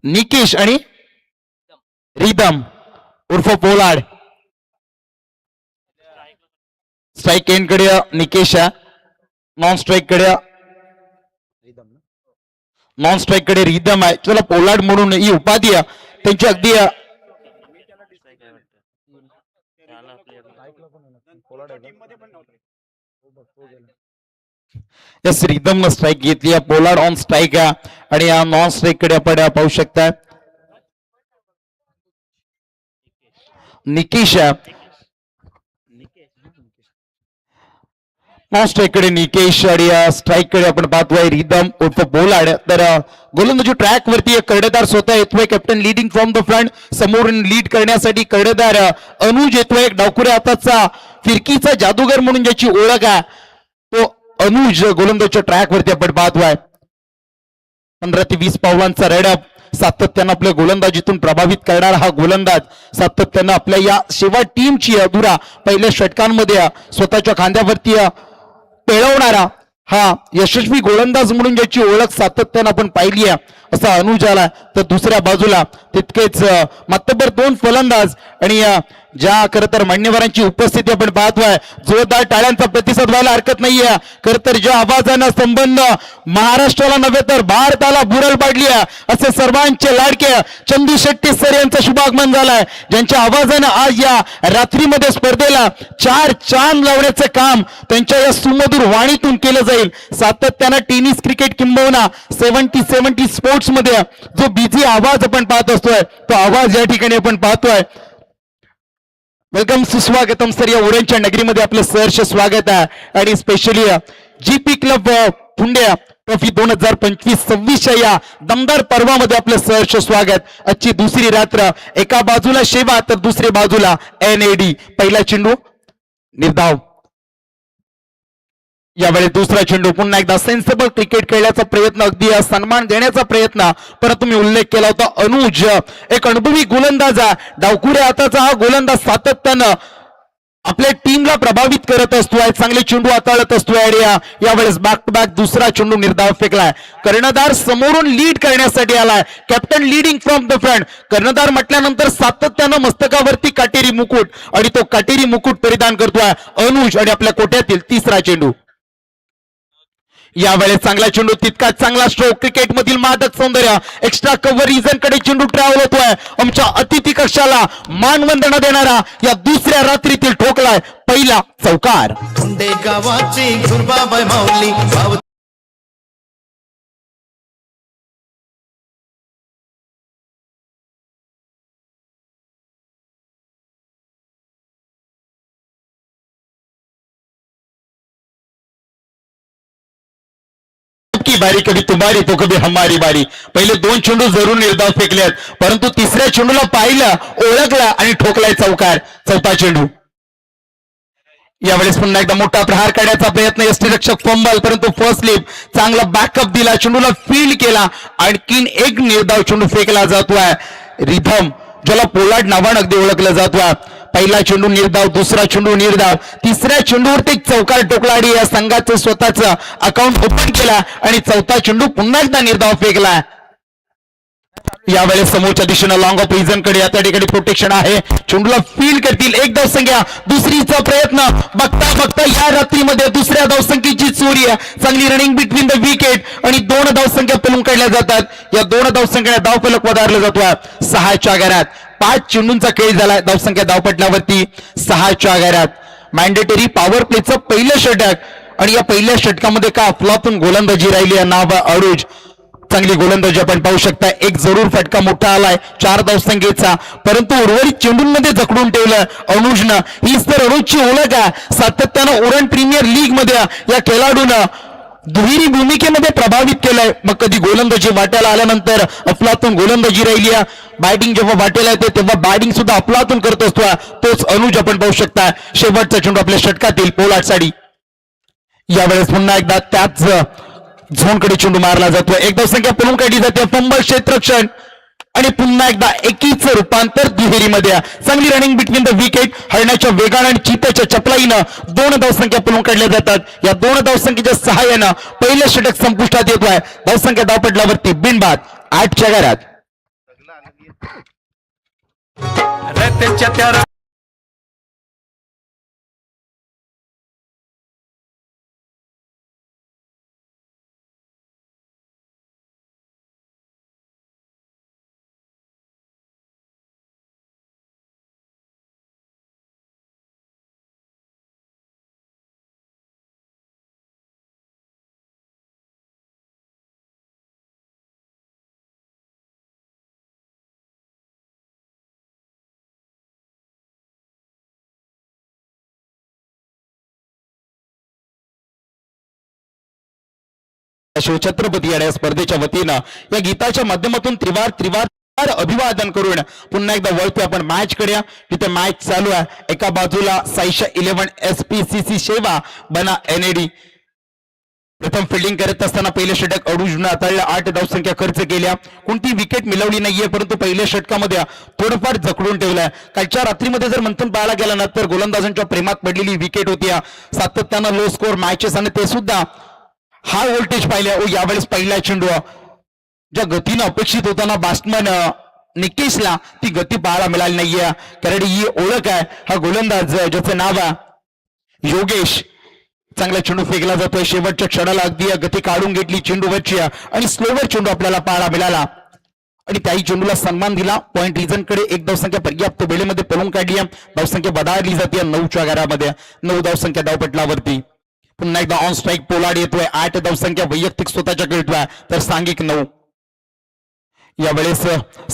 निकेश आणि रिदम उर्फ Polad. Strike end कडे निकेश, नॉन स्ट्राईक कडे रिदम आहे. चला पोलाड म्हणून ही उपाधी त्यांची अगदी यस रिदम न स्ट्राईक घेतली. पोलाड ऑन स्ट्राईक आणि या नॉन स्ट्राईक कडे आपण पाहू शकता निकेश. नॉन स्ट्राईक कडे निकेश आणि स्ट्राईक कडे आपण पाहतोय रिदम उर्फ पोलाड. तर गोलंदाजी ट्रॅक वरती कर्णधार स्वतः येतोय. Captain leading from the front. समोरून लीड करण्यासाठी कर्णधार अनुज येतोय. डावखुऱ्या हाताचा फिरकीचा जादूगर म्हणून ज्याची ओळख आहे तो अनुज गोलंदाजच्या ट्रॅक वरती आपण पाहतोय. 15 ते 20 पावलांचा रेडअप सातत्यानं आपल्या गोलंदाजीतून प्रभावित करणारा हा गोलंदाज, सातत्यानं आपल्या या सेवा टीमची अधुरा पहिल्या षटकांमध्ये स्वतःच्या खांद्यावरती पेळवणारा हा यशस्वी गोलंदाज म्हणून ज्याची ओळख सातत्यानं आपण पाहिली आहे असा अनुज आला. तर दुसऱ्या बाजूला तितकेच मातब्बर 2 फलंदाज आणि ज्या खरं तर मान्यवरांची उपस्थिती आपण पाहतोय. जोरदार टाळ्यांचा प्रतिसाद व्हायला हरकत नाहीये. खरं तर ज्या आवाजानं संबंध महाराष्ट्राला नव्हे तर भारताला बुरल पाडली आहे असे सर्वांचे लाडके चंदू शेट्टी सर यांचं शुभागमन झालंय, ज्यांच्या आवाजानं आज या रात्रीमध्ये स्पर्धेला 4 चांद लावण्याचं काम त्यांच्या या सुमधुर वाणीतून केलं जाईल. सातत्यानं टेनिस क्रिकेट किंबहुना 70 स्पोर्ट्स मध्ये जो बिझी आवाज आपण पाहत असतोय तो आवाज या ठिकाणी आपण पाहतोय. वेलकम, सुस्वागतम सर. या ओरेंजच्या नगरीमध्ये आपलं सहर्ष स्वागत आहे. आणि स्पेशली जीपी क्लब पुंड्या ट्रॉफी 2025-26 या दमदार पर्वामध्ये आपलं सहर्ष स्वागत. आजची दुसरी रात्र, एका बाजूला शेवा तर दुसरी बाजूला NAD. पहिला चेंडू निर्धाव. यावेळी दुसरा चेंडू. पुन्हा एकदा सेन्सेबल क्रिकेट खेळण्याचा प्रयत्न, अगदी सन्मान देण्याचा प्रयत्न. परत तुम्ही उल्लेख केला होता अनुज एक अनुभवी गोलंदाज, डावखुऱ्या हाताचा हा गोलंदाज सातत्यानं आपल्या टीमला प्रभावित करत असतोय, चांगले चेंडू हाताळत असतोय. आणि यावेळेस बॅक टू बॅक दुसरा चेंडू निर्धाव फेकलाय. कर्णधार समोरून लीड करण्यासाठी आलाय. Captain leading from the front. कर्णधार म्हटल्यानंतर सातत्यानं मस्तकावरती काटेरी मुकुट आणि तो काटेरी मुकुट परिधान करतोय अनुज. आणि आपल्या कोट्यातील तिसरा चेंडू. यावेळेस चांगला चेंडू, तितकाच चांगला स्ट्रोक. क्रिकेटमधील मादक सौंदर्य एक्स्ट्रा कव्हर रिझन कडे चेंडू ट्रॅव्हल होतोय. आमच्या अतिथी कक्षाला मानवंदना देणारा या दुसऱ्या रात्रीतील ठोकलाय पहिला चौकार. गावाची माऊली बारी कभी तुम्हारी तो कभी हमारी बारी. पहिले 2 चेंडू जरूर निर्धाव फेकलेत, परंतु तिसऱ्या चेंडूला पाहिलं, ओळखला आणि ठोकलाय चौकार. चौथा चेंडू. यावेळेस पुन्हा एकदा मोठा प्रहार काढण्याचा प्रयत्न. यष्टीरक्षक फंबल, परंतु फर्स्ट स्लिप. चांगला बॅकअप दिला, चेंडूला फील्ड केला. आणखीन एक निर्धाव चेंडू फेकला जातोय. रिधम, ज्याला पोलाड नावानं अगदी ओळखलं जातोय. पहिला चेंडू निर्धाव, दुसरा चेंडू निर्धाव, तिसऱ्या चेंडूवरती चौकार टोकला आणि या संघाचं स्वतःचं अकाउंट ओपन केला. आणि चौथा चेंडू पुन्हा एकदा निर्धाव फेकला. यावेळेस समोरच्या दिशेनं लॉंग ऑफ रिझन कडे त्या ठिकाणी प्रोटेक्शन आहे. चेंडूला फील्ड करतील. एक धावसंख्या, दुसरीचा प्रयत्न. बघता बघता या रात्रीमध्ये दुसऱ्या धावसंख्येची चोरी आहे. चांगली रनिंग बिटवीन द विकेट आणि 2 धावसंख्या पळून काढल्या जातात. या 2 धावसंख्या धावफलक वधारला जातोय. 6च्या घरात 5 चेंडूंचा खेळ झालाय. धावसंख्या धावपटलावरती 6च्या घरात. मॅन्डेटरी पॉवर प्लेचं पहिलं षटक आणि या पहिल्या षटकामध्ये का अफलातून गोलंदाजी राहिली आहे. नाव अनुज, चांगली गोलंदाजी आपण पाहू शकता. एक जरूर फटका मोठा आलाय 4 धावसंख्येचा, परंतु उर्वरित चेंडूंमध्ये जखडून ठेवलं अनुजनं. हीच तर अनुजची ओळख आहे. सातत्यानं ओरन प्रीमियर लीग मध्ये या खेळाडूनं दुहेरी भूमिकेमध्ये प्रभावित केलंय. मग कधी गोलंदाजी वाट्याला आल्यानंतर अफलातून गोलंदाजी राहिली आहे. बॅटिंग जेव्हा वाटेला येते तेव्हा बॅटिंग सुद्धा अफलातून करत असतो. तोच अनुज आपण पाहू शकता. शेवटचा चेंडू आपल्या षटकातील पोलाड साडी. यावेळेस पुन्हा एकदा त्याच झोनकडे चेंडू मारला जातो. एक धावसंख्या पळून काढली जाते. फंबल, क्षेत्ररक्षण आणि पुन्हा एकदा एकीचं रूपांतर दुहेरीमध्ये. चांगली रनिंग बिटवीन द विकेट. हरण्याच्या वेगानं आणि चित्ताच्या चपलाईनं 2 धावसंख्या पळून काढल्या जातात. या 2 धावसंख्येच्या सहाय्यानं पहिलं षटक संपुष्टात येतोय. धावसंख्या धावपटलावरती बिनबाद 8च्या घरात. रत्याच्या त्या शिवछत्रपती या स्पर्धेच्या वतीनं या गीताच्या माध्यमातून त्रिवार अभिवादन करून पुन्हा एकदा वळतो आपण मॅच कडे. तिथे मॅच चालू आहे. एका बाजूला साईशा 11 SPCC सेवा बना NAD प्रथम फिल्डिंग करत असताना पहिल्या षटक अडूजनं हाताळलं. 8 धावसंख्या खर्च केल्या. कोणती विकेट मिळवली नाहीये, परंतु पहिल्या षटकामध्ये थोडंफार जखडून ठेवलाय. कालच्या रात्रीमध्ये जर मंथन पाहायला गेला ना तर गोलंदाजांच्या प्रेमात पडलेली विकेट होती. सातत्यानं लो स्कोर मॅचेस आणि ते सुद्धा हाय व्होल्टेज पाहिल्या. यावेळेस पहिला चेंडू ज्या गतीनं अपेक्षित होताना बॅट्समन निकेशला ती गती पाहायला मिळाली नाहीये. कारण ही ओळख आहे. हा गोलंदाज ज्याचं नाव आहे योगेश. चांगला चेंडू फेकला जातोय. शेवटच्या क्षणाला अगदी गती काढून घेतली चेंडूवरची आणि स्लोवर चेंडू आपल्याला पाहायला मिळाला आणि त्याही चेंडूला सन्मान दिला. पॉइंट रिझन कडे एक धावसंख्या पर्याप्त वेळेमध्ये पळून काढली. धावसंख्या बदलली जाते 9च्या घरामध्ये. 9 धावसंख्या धावपटलावरती. पुन्हा एकदा ऑन स्ट्राईक पोलार्ड येतोय. 8 धावसंख्या वैयक्तिक स्वतःच्या खेळतोय तर सांघिक 9. यावेळेस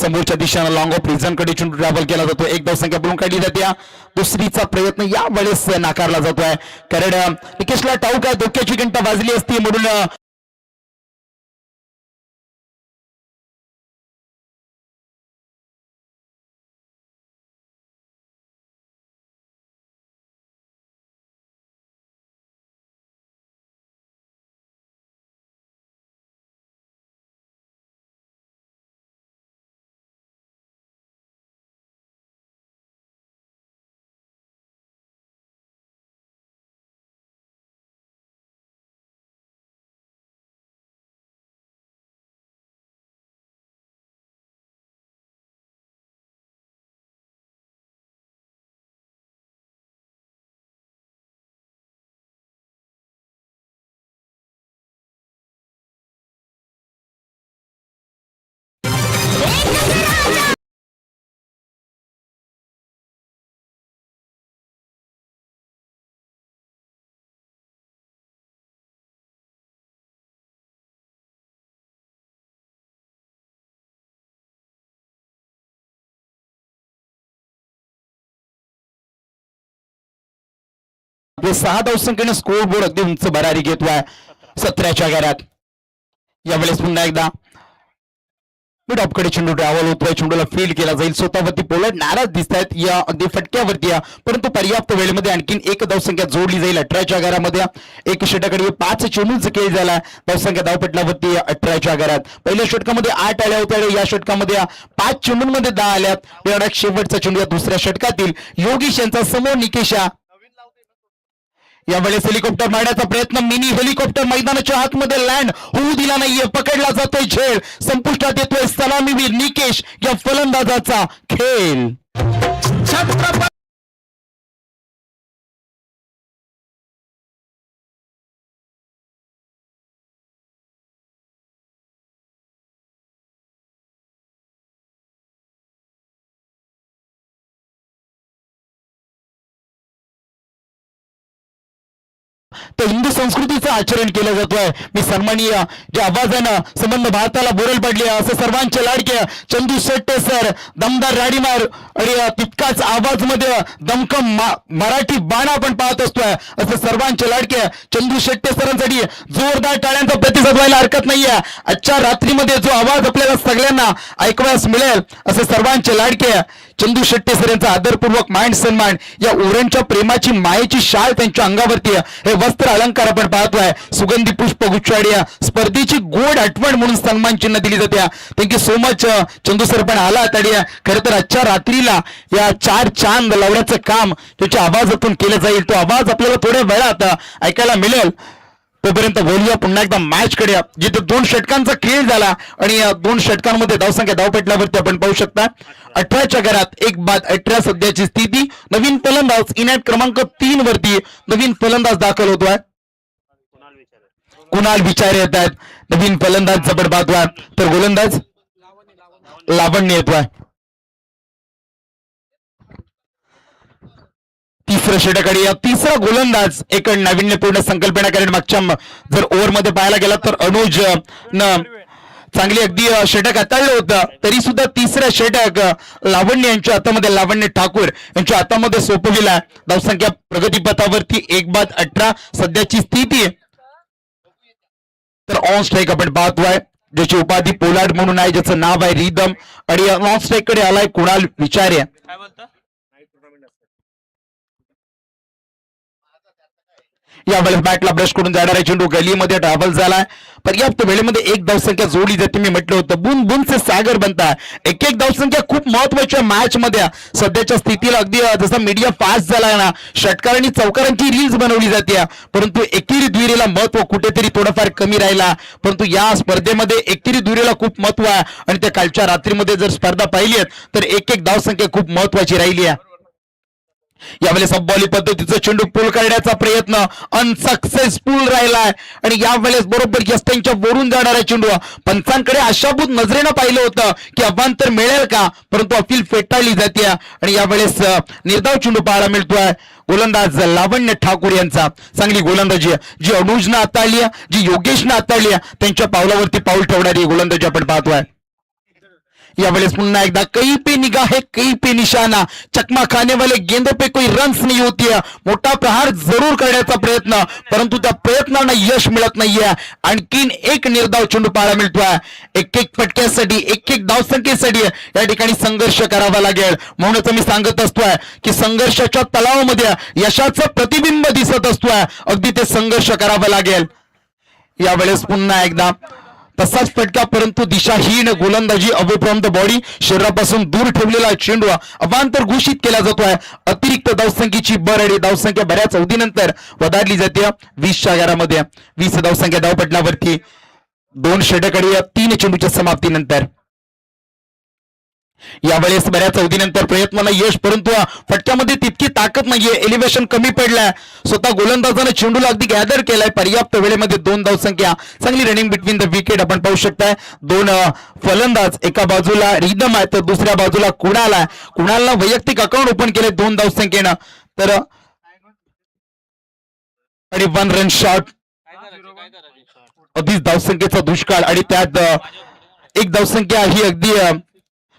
समोरच्या दिशेनं लॉंग ऑफ रिझन कडे चेंडू ट्रॅव्हल केला जातो. एक धावसंख्या पळून काढली जाते. दुसरीचा प्रयत्न यावेळेस नाकारला जातोय. कारण निकेशला ठाऊक आहे धोक्याची घंटा वाजली असती म्हणून आपले 6 धावसंख्येने स्कोर बोर्ड अगदी उंच भरारी घेतोय 17च्या घरात. यावेळेस पुन्हा एकदा मिड ऑफकडे चेंडू ट्रॅव्हल होतोय. चेंडूला फील्ड केला जाईल. स्वतःवरती पोलट नाराज दिसत आहेत या अगदी फटक्यावरती. परंतु पर्याप्त वेळेमध्ये आणखीन एक धावसंख्या जोडली जाईल 18च्या घरामध्ये. एक षटकाकडे 5 चेंडूंचा खेळ झाला. धावसंख्या धावपटलावरती 18च्या घरात. पहिल्या षटकामध्ये 8 आल्या होत्या. या षटकामध्ये 5 चेंडूंमध्ये 10 आल्यात. शेवटचा चेंडू या दुसऱ्या षटकातील योगेश यांचा समोर निकेशा. यावेळेस हेलिकॉप्टर मारण्याचा प्रयत्न. मिनी हेलिकॉप्टर मैदानाच्या आतमध्ये लँड होऊ दिला नाहीये. पकडला जातोय झेल. संपुष्टात येतोय सलामीवीर निकेश या फलंदाजाचा खेळ. तर हिंदू संस्कृतीचं आचरण केलं जातोय. मी सन्माननीय ज्या आवाजानं संबंध भारताला बोरल पडले असं सर्वांचे लाडके चंदू शेट्टे सर दमदार राडीमार आणि तितकाच आवाज मध्ये दमकम मराठी बाणा आपण पाहत असतोय असं सर्वांचे लाडके चंदू शेट्टे सरांसाठी जोरदार टाळ्यांचा प्रतिसाद व्हायला हरकत नाहीये. आजच्या रात्रीमध्ये जो आवाज आपल्याला सगळ्यांना ऐकवायला मिळेल असं सर्वांचे लाडके चंदू शेट्टे सर यांचा आदरपूर्वक मान सन्मान. या ओरणच्या प्रेमाची मायेची शाल त्यांच्या अंगावरती हे वस्त्र अलंकार आपण पाहतोय. सुगंधी पुष्प गुच्छाडी स्पर्धेची गोड आठवण म्हणून सन्मान चिन्ह दिली जाते. Thank you so much Chandu sir पण आला तडी. खरं तर आजच्या रात्रीला या 4 चांद लावण्याचं काम त्याच्या आवाजातून केलं जाईल. तो आवाज आपल्याला थोड्या वेळात ऐकायला मिळेल. तोपर्यंत बोलूया पुन्हा एकदा मॅच कडे जिथे 2 षटकांचा खेळ झाला आणि या 2 षटकांमध्ये धावसंख्या धावपटल्यावरती आपण पाहू शकता 18च्या घरात 1 बाद 18 सध्याची स्थिती. नवीन फलंदाज इनॅट क्रमांक 3 वरती नवीन फलंदाज दाखल होतोय. कुणाल विचार येत आहेत. नवीन फलंदाज जबड बादवा तर गोलंदाज लावण्य येतोय. तिसरं षटक या तिसरा गोलंदाज एक नाविन्यपूर्ण संकल्पना, कारण मागच्या जर ओव्हरमध्ये पाहायला गेला तर अनुज न चांगली अगदी षटक हाताळलं होतं, तरी सुद्धा तिसरं षटक लावण्य यांच्या हातामध्ये, लावण्य ठाकूर यांच्या हातामध्ये सोपविला. धावसंख्या प्रगतीपथावरती 1 बाद 18 सध्याची स्थिती. तर ऑन स्ट्राईक आपण पाहतोय ज्याची उपाधी पोलार्ड म्हणून आहे, ज्याचं नाव आहे रिदम, आणि ऑन स्ट्राईक कडे आलाय कुणाल विचारे. यावेळेस बॅटला ब्रश करून जाणारा चेंडू गलीमध्ये ट्रॅव्हल झालाय. पर्याप्त वेळेमध्ये 1 धावसंख्या जोडली जाते. मी म्हटलं होतं बुन बुन से सागर बनता. एक धावसंख्या खूप महत्वाच्या मॅच मध्ये सध्याच्या स्थितीला अगदी जसा मीडिया फास्ट झालाय ना, षटकार आणि चौकारांची रील्स बनवली जाते, परंतु एकेरी दुहेरीला महत्व कुठेतरी थोडंफार कमी राहिला. परंतु या स्पर्धेमध्ये एकेरी दुहेरीला खूप महत्व आहे आणि त्या कालच्या रात्रीमध्ये जर स्पर्धा पाहिली तर एक धावसंख्या खूप महत्वाची राहिली आहे. यावेळेस बॉलिंग पद्धतीचा चेंडू पूल करण्याचा प्रयत्न अनसक्सेसफुल राहिलाय आणि यावेळेस बरोबर यस्टेनच्या वरून जाणारा चेंडू पंचांकडे आशाभूत नजरेनं पाहिलं होतं की अवांतर मिळेल का, परंतु अपील फेटाळली जाते आणि यावेळेस निर्धाव चेंडू पाहायला मिळतोय. गोलंदाज लावण्य ठाकूर यांचा चांगली गोलंदाजी जी अनुजनं हाताळली, जी योगेशनं हाताळली, त्यांच्या पावलावरती पाऊल ठेवणारी गोलंदाजी आपण पाहतोय. यावेळेस पुन्हा एकदा कहीं पे निगाह है कहीं पे निशाना, चकमा खाने वाले गेंदों पे कोई रन्स नहीं होती है. मोठा प्रहार जरूर करण्याचा प्रयत्न, परंतु त्या प्रयत्नांना यश मिळत नाहीये. आणखीन एक निर्धाव चेंडू पाहायला मिळतोय. एक फटक्यासाठी एक धावसंख्येसाठी या ठिकाणी संघर्ष करावा लागेल. म्हणूनच मी सांगत असतोय की संघर्षाच्या तलावामध्ये यशाचं प्रतिबिंब दिसत असतोय, अगदी ते संघर्ष करावा लागेल. यावेळेस पुन्हा एकदा तसाच फटका, परंतु दिशाहीन गोलंदाजी, अवे फ्रॉम द बॉडी, शरीरापासून दूर ठेवलेला चेंडू अवांतर घोषित केला जातोय. अतिरिक्त धावसंख्येची बरडी धावसंख्या बऱ्याच अवधीनंतर वधारली जाते. 20च्या घरामध्ये 20 धावसंख्या धावपटलावरती 2 षटक 3 चेंडूच्या समाप्तीनंतर. यावेळेस बऱ्याच अवधीनंतर प्रयत्नाला यश, परंतु फटक्यामध्ये तितकी ताकद नाहीये, एलिव्हेशन कमी पडलाय. स्वतः गोलंदाजाने चेंडूला अगदी गॅदर केलाय. पर्याप्त वेळेमध्ये 2 धावसंख्या, चांगली रनिंग बिटवीन द विकेट आपण पाहू शकताय. 2 फलंदाज, एका बाजूला रिदम आहे तर दुसऱ्या बाजूला कुणाल आहे. कुणालला वैयक्तिक अकाउंट ओपन केले 2 धावसंख्येनं, तर आणि 1 रन शॉट, अगदीच धावसंख्येचा दुष्काळ आणि त्यात 1 धावसंख्या ही अगदी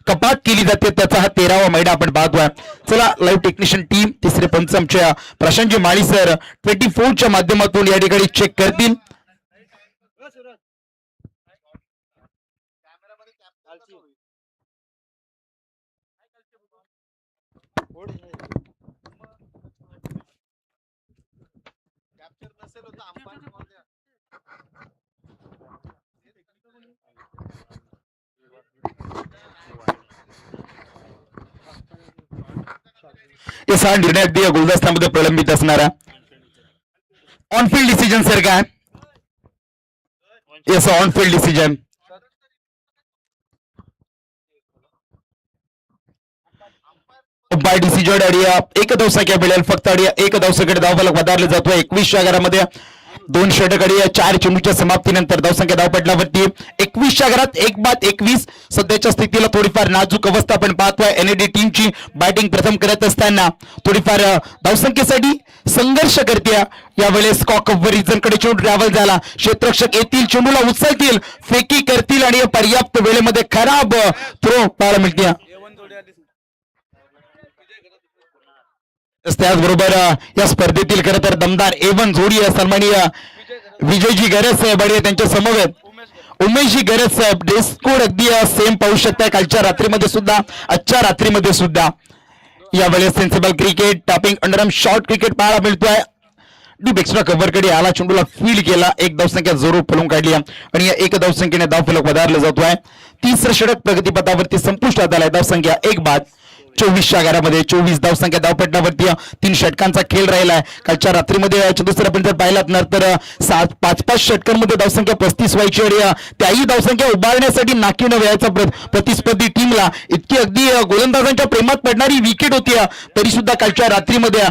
कपात केली जाते. त्याचा हा 13वा मैदा आपण पाहतोय. चला लाईव्ह टेक्निशियन टीम तिसरे पंच आमच्या प्रशांतजी माळी सर 24च्या माध्यमातून या ठिकाणी चेक करतील. हा निर्णय अगदी गुलदस्त्यामध्ये प्रलंबित असणारा ऑन फील्ड डिसिजन सर काय yes on field decision. By decision अडिया 1 धावसंख्या मिळेल फक्त. अडिया 1 धावसंख्येकडे धावफलक वधारले जातोय. 21च्या घरामध्ये 2 षटक 4 चेंडूच्या समाप्तीनंतर धावसंख्या धावपटलावरती 21च्या घरात 1 बाद 21. सध्याच्या स्थितीला थोडीफार नाजूक अवस्था आपण पाहतोय. एनएडी टीमची बॅटिंग प्रथम करत असताना थोडीफार धावसंख्येसाठी संघर्ष करते. यावेळेस कॉकअपवर रिझनकडे चेंडू ट्रॅव्हल झाला. क्षेत्ररक्षक येतील, चेंडूला उचलतील, फेकी करतील आणि पर्याप्त वेळेमध्ये खराब थ्रो पाहायला मिळते. त्याचबरोबर या स्पर्धेतील खरं तर दमदार A1 जोडी सन्माननीय विजयजी गरज साहेब आणि त्यांच्या समवेत उमेशजी गरज साहेब. ड्रेस कोड अगदी सेम पाहू शकता कालच्या रात्रीमध्ये सुद्धा, आजच्या रात्रीमध्ये सुद्धा. यावेळेस sensible cricket, topping underarm short cricket पाहायला मिळतोय. डीप एक्स्ट्रा कव्हरकडे आला, चेंडूला फील्ड केला, 1 धावसंख्या जरूर फलून काढली आणि या 1 धावसंख्येने धावफलक वधारला जातोय. 30 षटक प्रगतीपथावरती संपुष्टात आलाय. धावसंख्या 1 बाद 24च्या घरामध्ये 24 धावसंख्या धावपटलावरती 3 षटकांचा खेळ राहिलाय. कालच्या रात्रीमध्ये चतुसर आपण जर पाहिलात ना तर 5-5 षटकांमध्ये धावसंख्या 35 व्हायची आणि त्याही धावसंख्या उभारण्यासाठी नाकी न व्हायचा प्रतिस्पर्धी टीमला इतकी अगदी गोलंदाजांच्या प्रेमात पडणारी विकेट होती. तरी सुद्धा कालच्या रात्रीमध्ये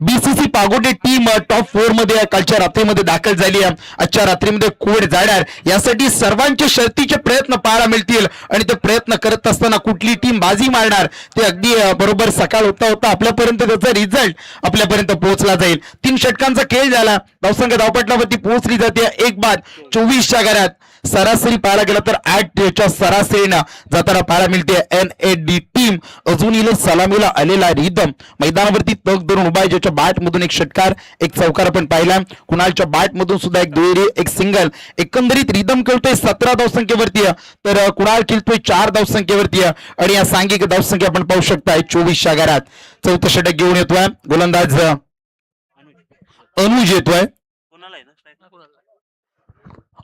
बीसीसी पागोटे टीम टॉप 4 मध्ये कालच्या रात्रीमध्ये दाखल झाली आहे. आजच्या रात्रीमध्ये कोड जाणार यासाठी सर्वांचे शर्तीचे प्रयत्न पाहायला मिळतील आणि ते प्रयत्न करत असताना कुठली टीम बाजी मारणार ते अगदी बरोबर सकाळ होता होता आपल्यापर्यंत त्याचा रिझल्ट आपल्यापर्यंत पोहोचला जाईल. 3 षटकांचा खेळ झाला. धावसंख्या धावपटलावरती पोहोचली जाते एक बाद 24च्या घरात. सरासरी पाहायला गेला तर 8 सरासरीनं जाताना पाहायला मिळते. NAD टीम अजूनही सलामीला आलेला रिदम मैदानावरती तग धरून उभा आहे, ज्याच्या बॅट मधून एक षटकार एक चौकार आपण पाहिला. कुणालच्या बॅट मधून सुद्धा एक दुहेरी एक सिंगल. एकंदरीत रिदम खेळतोय 17 धावसंख्येवरती तर कुणाल खेळतोय 4 धावसंख्येवरती आणि या सांघिक धावसंख्या आपण पाहू शकताय 24च्या घरात. चौथं षटक घेऊन येतोय गोलंदाज अनुज येतोय.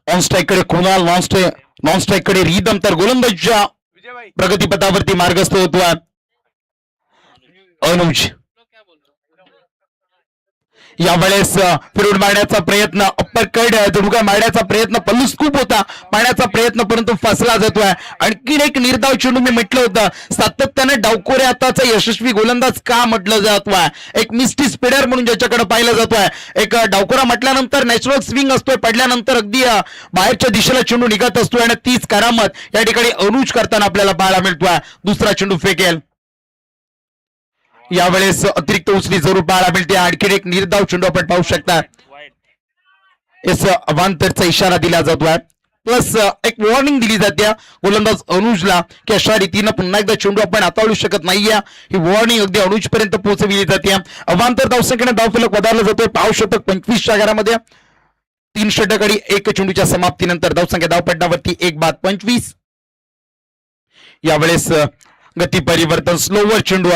ऑन स्ट्राईक कडे कुणाल, नॉन स्ट्राईक कडे रिदम तर गोलंदाजच्या प्रगतीपथावरती मार्गस्थ होतोय अनुज. यावेळेस फिरून मारण्याचा प्रयत्न अप्पर कड जणुका मारण्याचा प्रयत्न पल्लू स्कूप होता मारण्याचा प्रयत्न परंतु फसला जातोय. आणखीन एक निर्धाव चेंडू मी म्हटलं होतं सातत्याने डावखोरे हाताचा यशस्वी गोलंदाज का म्हटलं जातोय. एक मिस्टी स्पिडर म्हणून ज्याच्याकडे पाहिलं जातोय. एक डावखोरा म्हटल्यानंतर नॅचरल स्विंग असतोय, पडल्यानंतर अगदी बाहेरच्या दिशेला चेंडू निघत असतोय आणि तीच करामत या ठिकाणी अनुज करताना आपल्याला पाहायला मिळतोय. दुसरा चेंडू फेकेल. यावेळेस अतिरिक्त उचली जरूर पाहायला मिळते. आणखी एक निर्धाव चेंडू आपण पाहू शकता. एस अवांतरचा इशारा दिला जातोय प्लस एक वॉर्निंग दिली जाते गोलंदाज अनुजला की अशा रीतीनं पुन्हा एकदा चेंडू आपण हाताळू शकत नाहीये. ही वॉर्निंग अगदी अनुज पर्यंत पोहोचविली जाते. अवांतर धावसंख्येने धावफलक वधारला जातोय. पाव षटक 25च्या घरामध्ये 3 षटक आणि 1 चेंडूच्या समाप्तीनंतर धावसंख्या धावपटलावरती 1 बाद 25. यावेळेस गती परिवर्तन स्लोवर चेंडू.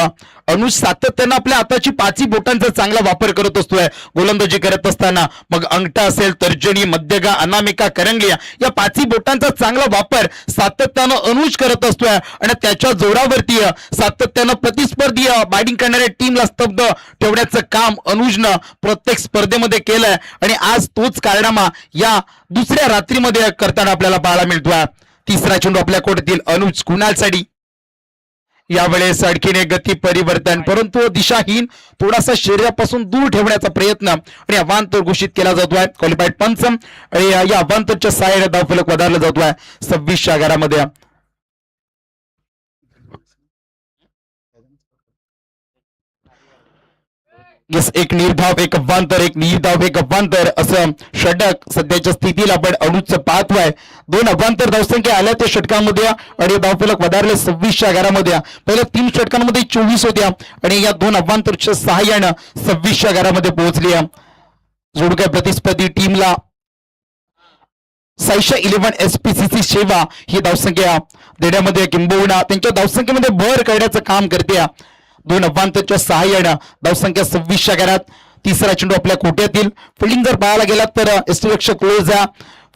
अनुज सातत्यानं आपल्या हाताची 5 बोटांचा चांगला वापर करत असतोय गोलंदाजी करत असताना. मग अंगठा असेल, तर्जनी, मध्यगा, अनामिका, करंगलिया या 5 बोटांचा चांगला वापर सातत्यानं अनुज करत असतोय आणि त्याच्या जोरावरती सातत्यानं प्रतिस्पर्धी बॅटिंग करणाऱ्या टीमला स्तब्ध ठेवण्याचं काम अनुजनं प्रत्येक स्पर्धेमध्ये केलंय आणि आज तोच कारनामा या दुसऱ्या रात्रीमध्ये करताना आपल्याला पाहायला मिळतोय. तिसरा चेंडू आपल्या कोर्टातील अनुज कुणालसाठी. यावेळेस आणखीन एक गती परिवर्तन परंतु दिशाहीन थोडासा शरीरापासून दूर ठेवण्याचा प्रयत्न आणि अवांतर घोषित केला जातोय क्वालिफाईड पंच आणि या अवांतरच्या सहाय्याने धावफलक वधारला जातोय 26च्या घरामध्ये. एक निर्धाव एक अवांतर एक निर्धाव एक अवांतर असं षटक सध्याच्या स्थितीला आपण अनुजचं पाहतोय. 2 अवांतर धावसंख्या आल्या त्या षटकांमध्ये आणि धावफलक वधारले 26च्या घरामध्ये. पहिल्या 3 षटकांमध्ये 24 होत्या आणि या 2 अवांतरच्या सहाय्यानं 26च्या घरामध्ये पोहोचली. जोडक्या प्रतिस्पर्धी टीमला 611 SPCC सेवा ही धावसंख्या देण्यामध्ये किंबहुना त्यांच्या धावसंख्येमध्ये भर करण्याचं काम करते. 2 अवांतरच्या सहाय्यानं धावसंख्या 26च्या घरात. तिसरा चेंडू आपल्या कोट्यातील फिल्डिंग जर पाहायला गेलात तर यष्टीरक्षक क्लोज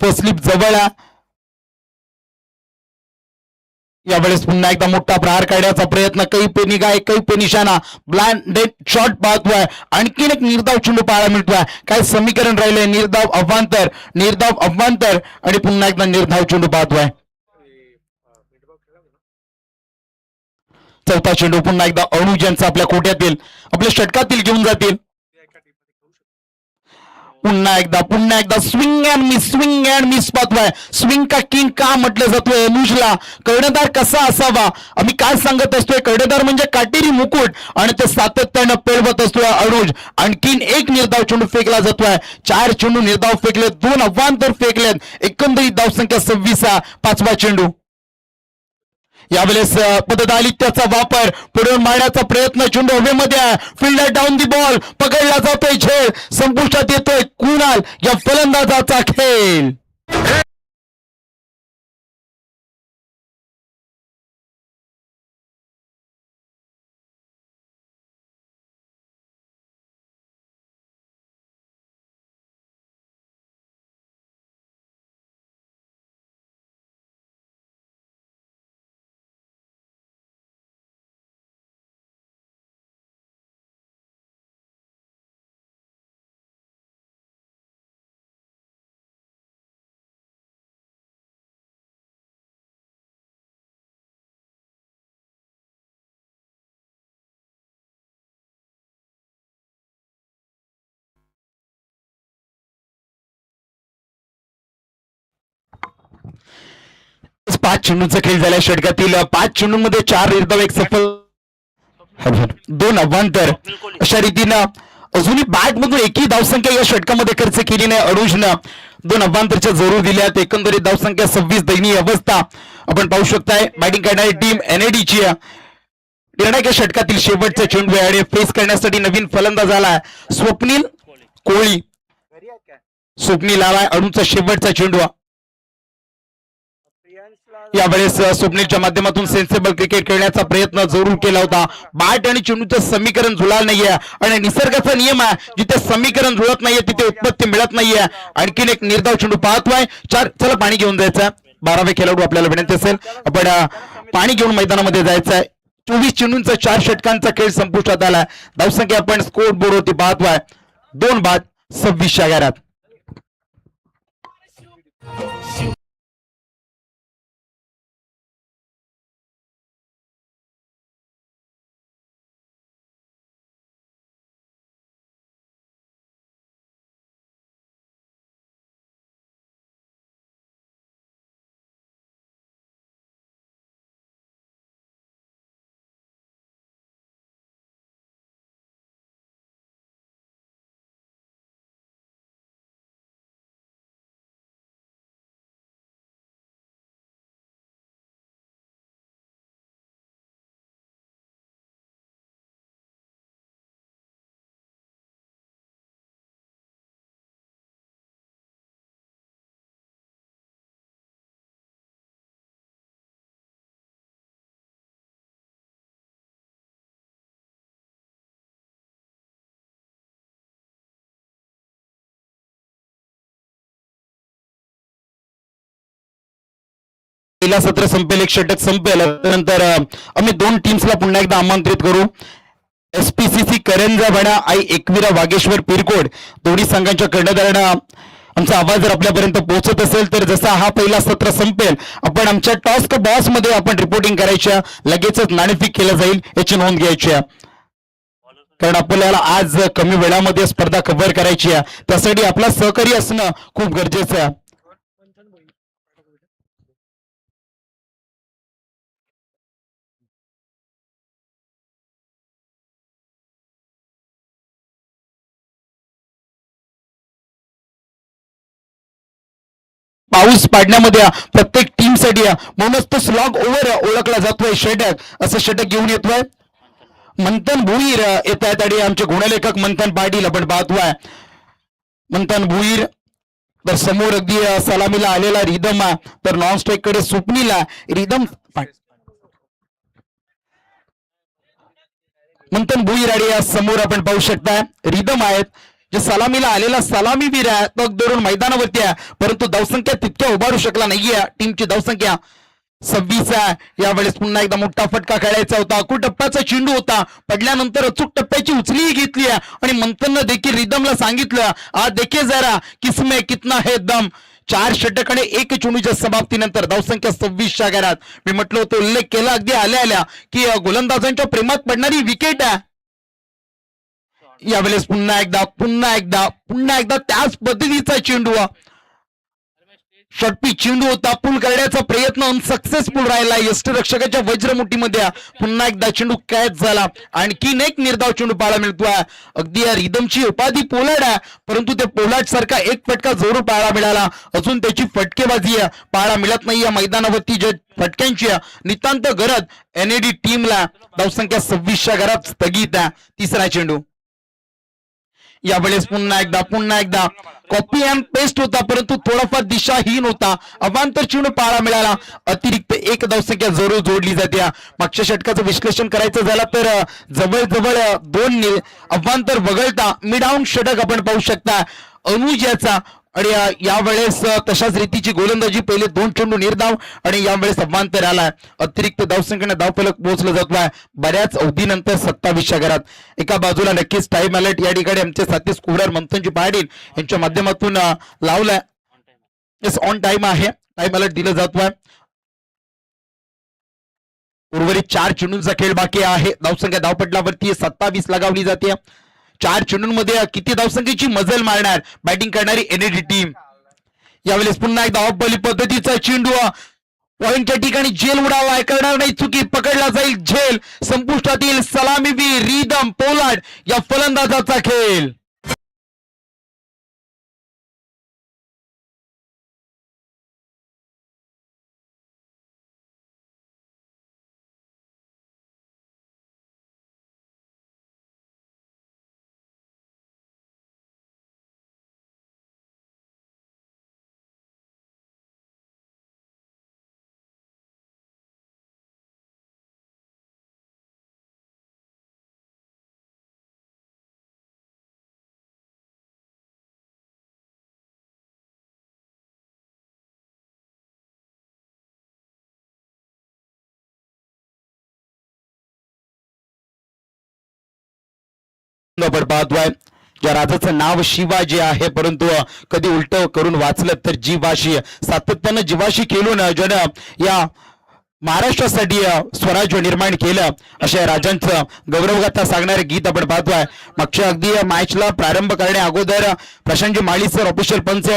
फर्स्ट स्लिप जवळ. यावेळेस पुन्हा एकदा मोठा प्रहार काढण्याचा प्रयत्न. काही पे निगाह काही पे निशाणा ब्लाइंडेड शॉट पाहतोय. आणखीन एक निर्धाव चेंडू पाहायला मिळतोय. काय समीकरण राहिले निर्धाव अवांतर आणि पुन्हा एकदा निर्धाव चेंडू पाहतोय. चौथा चेंडू पुन्हा एकदा अनुज यांचा आपल्या कोट्यातील आपल्या षटकातील घेऊन जातील. पुन्हा एकदा स्विंग अँड मिस पाहतोय. स्विंग का किंग का म्हटलं जातोय अनुजला. कर्णधार कसा असावा आम्ही काय सांगत असतोय. कर्णधार म्हणजे काटेरी मुकुट आणि ते सातत्यानं पेळवत असतोय अनुज. आणखीन एक निर्धाव चेंडू फेकला जातोय. 4 चेंडू निर्धाव फेकलेत, 2 अवांतर फेकलेत. एकंदरीत धावसंख्या 26. 5वा चेंडू. यावेळेस पददालित्याचा वापर पुढून मारण्याचा प्रयत्न. चेंडू हवेमध्ये फिल्डर डाऊन दी बॉल पकडला जातोय. झेल संपुष्टात येतोय कुणाल या फलंदाजाचा खेळ. 5 चेंडूंचा खेळ झाला षटकातील 5 चेंडूंमध्ये 4 निर्धाव एक सफल 2 अवांतर अशा रीतीनं अजूनही बॅट मधून एकही धावसंख्या या षटकामध्ये खर्च केली नाही अनुजनं 2 अवांतरच्या जरूर दिल्यात एकंदरीत धावसंख्या 26 दयनीय अवस्था आपण पाहू शकताय बॅटिंग करणारी टीम एनएडीची निर्णायक या षटकातील शेवटचा चेंडू आहे आणि फेस करण्यासाठी नवीन फलंदाज आलाय स्वप्नील कोळी स्वप्नील आलाय अणूचा शेवटचा चेंडू यावेळेस स्वप्नीलच्या माध्यमातून सेन्सेबल क्रिकेट खेळण्याचा प्रयत्न जरूर केला होता बॅट आणि चेंडूचं समीकरण जुळालं नाहीये आणि निसर्गाचा नियम आहे जिथे समीकरण जुळत नाहीये तिथे उत्पत्ती मिळत नाहीये आणखीन एक निर्धाव चेंडू पाहतोय 4 चला पाणी घेऊन जायचं 12वे खेळाडू आपल्याला विनंती असेल आपण पाणी घेऊन मैदानामध्ये जायचंय 24 चेंडूंचा 4 षटकांचा खेळ संपुष्टात आलाय धावसंख्या आपण स्कोर बोर्ड होती पाहतोय 2 बाद 26 11 पहिला सत्र संपेल एक षटक संपेल त्यानंतर आम्ही 2 टीम्सला पुन्हा एकदा आमंत्रित करू एसपीसीसी करंजा बडा आई एकविरा वागेश्वर पिरकोड दोन्ही संघांच्या कर्णधारांना आमचा आवाज जर आपल्यापर्यंत पोहोचत असेल तर जसा हा पहिला सत्र संपेल आपण आमच्या टॉस्क बॉस मध्ये आपण रिपोर्टिंग करायच्या लगेचच नाणेफेक केलं जाईल याची नोंद घ्यायची आहे कारण आपल्याला आज कमी वेळामध्ये स्पर्धा कव्हर करायची आहे त्यासाठी आपला सहकारी असणं खूप गरजेचं आहे पाऊस पाडण्यामध्ये प्रत्येक टीम साठी म्हणूनच तो स्लॉग ओव्हर ओळखला जातोय षटक असं षटक घेऊन येतोय मंथन भुईर येत आहेत आणि आमचे गुणलेखक मंथन पाटील आपण पाहतोय मंथन भुईर तर समोर अगदी सलामीला आलेला रिदम तर नॉन स्ट्राईक कडे स्वप्नीला रिदम मंथन भुईर आणि समोर आपण पाहू शकता रिदम आहेत जे सलामीला आलेला सलामीवीर आहे तो धरून मैदानावरती आहे परंतु धावसंख्या तितक्या उभारू शकला नाहीये टीमची धावसंख्या 26 आहे यावेळेस पुन्हा एकदा मोठा फटका खेळायचा होता अकू टप्प्याचा चेंडू होता पडल्यानंतर अचूक टप्प्याची उचलीही घेतली आहे आणि मंथननं देखील रिदमला सांगितलं आज देखे जरा किसमे कितना है दम 4 षटक आणि 1 चेंडूच्या समाप्तीनंतर धावसंख्या 26 11 मी म्हटलं होतं उल्लेख केला अगदी आल्या की गोलंदाजांच्या प्रेमात पडणारी विकेट आहे यावेळेस पुन्हा एकदा त्याच पद्धतीचा चेंडू षटपी चेंडू होता पूल करण्याचा प्रयत्न अनसक्सेसफुल राहिला यष्टरक्षकाच्या वज्रमुठीमध्ये पुन्हा एकदा चेंडू कैद झाला आणखीन एक निर्धाव चेंडू पाहायला मिळतोय अगदी या रिदमची उपाधी पोलार्ड आहे परंतु ते पोलार्ड सारखा एक फटका जरूर पाहायला मिळाला अजून त्याची फटकेबाजी पाहायला मिळत नाही या मैदानावरती जे फटक्यांची नितांत गरज एनएडी टीमला धावसंख्या 26 घरात स्थगित आहे तिसरा चेंडू यावेळेस पुन्हा एकदा कॉपी अँड पेस्ट होता परंतु थोडाफार दिशाहीन होता अवांतर चेंडू पाहायला मिळाला अतिरिक्त 1 धावसंख्या जरूर जोडली जाते मागच्या षटकाचं विश्लेषण करायचं झालं तर जवळजवळ 2 अवांतर वगळता मिड डाऊन षटक आपण पाहू शकता अनुज याचा आणि यावेळेस तशाच रीतीची गोलंदाजी पहिले 2 चेंडू निर्धाव आणि यावेळेस अवांतर आलाय अतिरिक्त धावसंख्येने धावफलक पोहोचलं जातोय बऱ्याच अवधीनंतर 27 घरात एका बाजूला नक्कीच टाइम अलर्ट या ठिकाणी आमचे साथी स्कोरर मंथनजी पाटील यांच्या माध्यमातून लावलाय येस ऑन टाइम आहे टाइम अलर्ट दिलं जातोय उर्वरित 4 चेंडूंचा खेळ बाकी आहे धावसंख्या धावपटलावरती 27 लगावली जाते 4 चेंडूंमध्ये किती धावसंख्येची मजल मारणार बॅटिंग करणारी एनएडी टीम यावेळेस पुन्हा एकदा ऑफ बॉली पद्धतीचा चेंडू पॉइंटच्या ठिकाणी झेल उडावा करणार नाही चुकी पकडला जाईल झेल संपुष्टातील सलामीवीर रिदम पोलार्ड या फलंदाजाचा खेळ आपण पाहतोय ज्या राजाचं नाव शिवाजी आहे परंतु कधी उलट करून वाचलं तर जीवाशी सातत्यानं जीवाशी खेळून ज्यानं या महाराष्ट्रासाठी स्वराज्य निर्माण केलं अशा राजांचं गौरवगाथा सांगणारे गीत आपण पाहतोय मागच्या अगदी मॅचला प्रारंभ करण्या अगोदर प्रशांतजी माळी सर ऑफिशियल पंच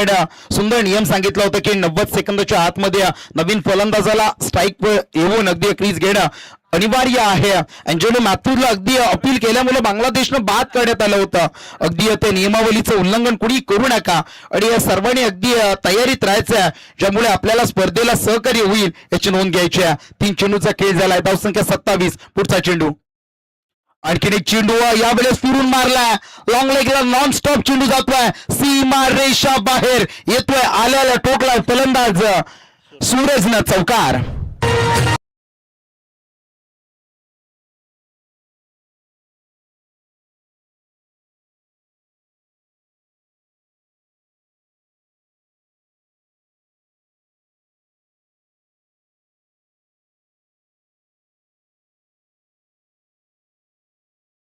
सुंदर नियम सांगितला होता की 90 सेकंदाच्या आतमध्ये नवीन फलंदाजाला स्ट्राईक येऊन अगदी क्रीज घेणं अनिवार्य आहे अँजेलो मॅथ्यूजला अगदी अपील केल्यामुळे बांगलादेशनं बाद करण्यात आलं होतं अगदी त्या नियमावलीचं उल्लंघन कोणी करू नका आणि या सर्वांनी अगदी तयारीत राहायचं आहे ज्यामुळे आपल्याला स्पर्धेला सहकार्य होईल याची नोंद घ्यायची आहे 3 चेंडूचा खेळ झालाय धावसंख्या 27 पुढचा चेंडू आणखीन एक चेंडू यावेळेस फिरून मारलाय लॉंग लेगला नॉन स्टॉप चेंडू जातोय सीमा रेषा बाहेर येतोय आल्याला टोकलाय फलंदाज सूरजनं चौकार